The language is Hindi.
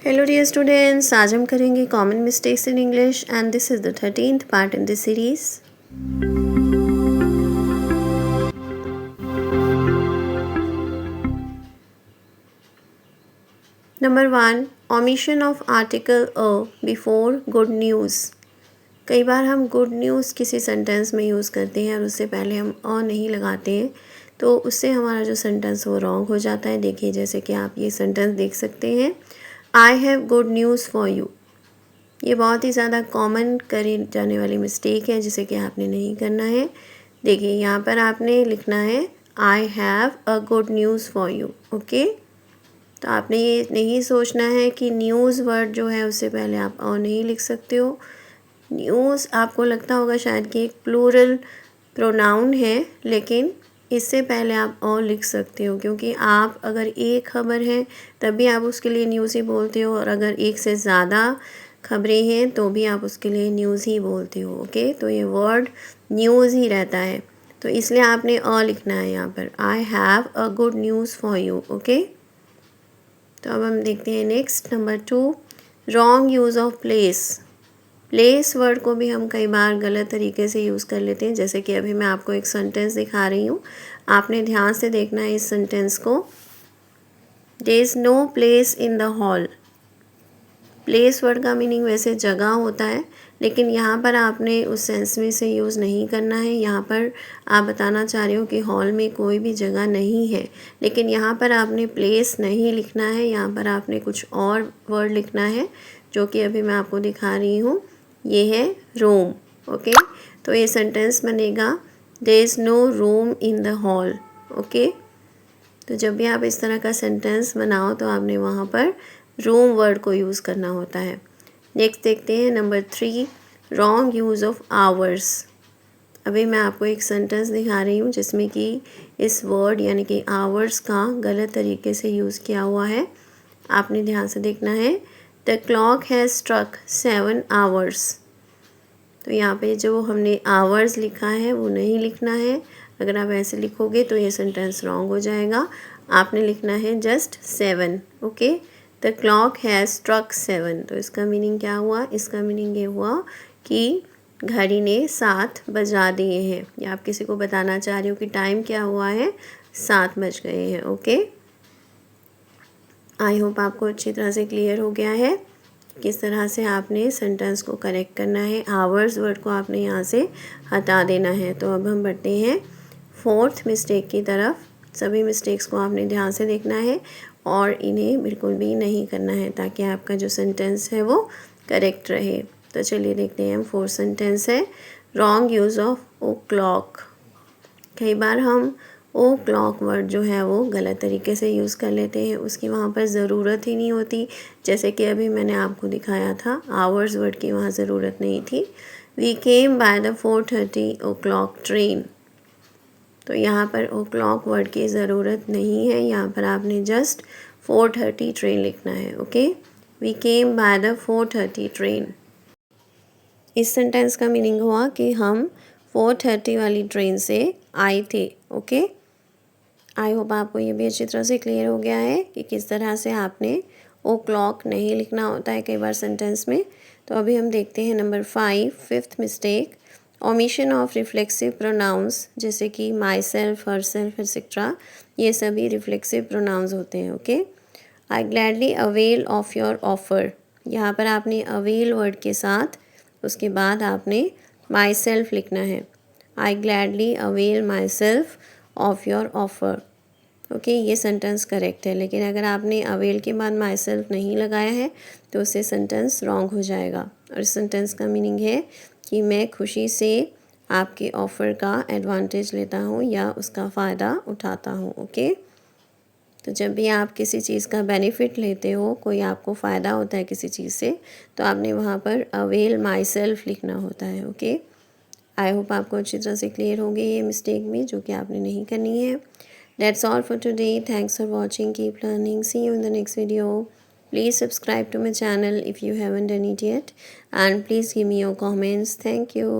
हेलो डियर स्टूडेंट्स, आज हम करेंगे common mistakes in English and this is the 13th part in this series. Number 1, omission of article a before good news. कई बार हम गुड न्यूज़ किसी सेंटेंस में यूज़ करते हैं और उससे पहले हम अ नहीं लगाते हैं, तो उससे हमारा जो सेंटेंस वो रॉन्ग हो जाता है। देखिए, जैसे कि आप ये सेंटेंस देख सकते हैं, I have good news for you. ये बहुत ही ज़्यादा कॉमन करी जाने वाली मिस्टेक है जिसे कि आपने नहीं करना है। देखिए, यहाँ पर आपने लिखना है I have a good news for you. Okay, तो आपने ये नहीं सोचना है कि न्यूज़ वर्ड जो है उससे पहले आप और नहीं लिख सकते हो। न्यूज़ आपको लगता होगा शायद कि एक प्लूरल प्रोनाउन है, लेकिन इससे पहले आप और लिख सकते हो, क्योंकि आप अगर एक खबर है तभी आप उसके लिए न्यूज़ ही बोलते हो, और अगर एक से ज़्यादा खबरें हैं तो भी आप उसके लिए न्यूज़ ही बोलते हो। ओके, तो ये वर्ड न्यूज़ ही रहता है, तो इसलिए आपने अ लिखना है यहाँ पर। I have a good news for you. Okay, तो अब हम देखते हैं next, number 2, wrong use of place. Place word को भी हम कई बार गलत तरीके से यूज़ कर लेते हैं। जैसे कि अभी मैं आपको एक सेंटेंस दिखा रही हूँ, आपने ध्यान से देखना है इस सेंटेंस को। There is no place in the hall. Place word का मीनिंग वैसे जगह होता है, लेकिन यहाँ पर आपने उस सेंस में से यूज़ नहीं करना है। यहाँ पर आप बताना चाह रहे हो कि हॉल में कोई भी जगह नहीं है, लेकिन यहाँ पर आपने प्लेस नहीं लिखना है, यहाँ पर आपने कुछ और वर्ड लिखना है जो कि अभी मैं आपको दिखा रही हूँ। ये है रूम। ओके, तो ये सेंटेंस बनेगा there is no room in the hall. Okay, तो जब भी आप इस तरह का सेंटेंस बनाओ तो आपने वहाँ पर रूम वर्ड को यूज़ करना होता है। नेक्स्ट देखते हैं number 3, wrong use of hours. अभी मैं आपको एक सेंटेंस दिखा रही हूँ जिसमें कि इस वर्ड यानी कि आवर्स का गलत तरीके से यूज़ किया हुआ है। आपने ध्यान से देखना है। The clock has struck 7 hours. तो यहाँ पे जो हमने आवर्स लिखा है वो नहीं लिखना है। अगर आप ऐसे लिखोगे तो ये सेंटेंस रॉन्ग हो जाएगा। आपने लिखना है just 7। Okay, the clock has struck 7। तो इसका मीनिंग क्या हुआ? इसका मीनिंग ये हुआ कि घड़ी ने 7 बजा दिए हैं, या आप किसी को बताना चाह रहे हो कि टाइम क्या हुआ है, 7 बज गए हैं। ओके, आई होप आपको अच्छी तरह से क्लियर हो गया है किस तरह से आपने सेंटेंस को करेक्ट करना है। आवर्स वर्ड को आपने यहाँ से हटा देना है। तो अब हम बढ़ते हैं 4th मिस्टेक की तरफ। सभी मिस्टेक्स को आपने ध्यान से देखना है और इन्हें बिल्कुल भी नहीं करना है, ताकि आपका जो सेंटेंस है वो करेक्ट रहे। तो चलिए देखते हैं हम 4th सेंटेंस है, wrong use of o'clock. कई बार हम ओ क्लॉक वर्ड जो है वो गलत तरीके से यूज़ कर लेते हैं, उसकी वहाँ पर ज़रूरत ही नहीं होती। जैसे कि अभी मैंने आपको दिखाया था, आवर्स वर्ड की वहाँ ज़रूरत नहीं थी। We came by the 4:30 o'clock train. तो यहाँ पर ओ क्लॉक वर्ड की ज़रूरत नहीं है, यहाँ पर आपने जस्ट 4:30 ट्रेन लिखना है। Okay, we came by the 4:30 train. इस सेंटेंस का मीनिंग हुआ कि हम 4:30 वाली ट्रेन से आए थे। ओके, आई होप आपको ये भी अच्छी तरह से क्लियर हो गया है कि किस तरह से आपने ओ क्लॉक नहीं लिखना होता है कई बार सेंटेंस में। तो अभी हम देखते हैं number 5, 5th mistake, omission of reflexive pronouns. जैसे कि my self, her self etcetera, ये सभी रिफ्लेक्सिव प्रोनाउंस होते हैं। Okay, I gladly avail of your offer. यहाँ पर आपने अवेल वर्ड के साथ उसके बाद आपने माई सेल्फ लिखना है। I gladly avail myself of your offer. Okay, ये सेंटेंस करेक्ट है, लेकिन अगर आपने अवेल के बाद माई सेल्फ नहीं लगाया है तो उससे सेंटेंस रॉन्ग हो जाएगा। और इस सेंटेंस का मीनिंग है कि मैं खुशी से आपके ऑफ़र का एडवांटेज लेता हूँ या उसका फ़ायदा उठाता हूँ। ओके, तो जब भी आप किसी चीज़ का बेनिफिट लेते हो, कोई आपको फ़ायदा होता है किसी चीज़ से, तो आपने वहाँ पर अवेल माई सेल्फ लिखना होता है। ओके, आई होप आपको अच्छी तरह से क्लियर हो गई ये मिस्टेक भी, जो कि आपने नहीं करनी है। That's all for today. Thanks for watching. Keep learning. See you in the next video. Please subscribe to my channel if you haven't done it yet. And please give me your comments. Thank you.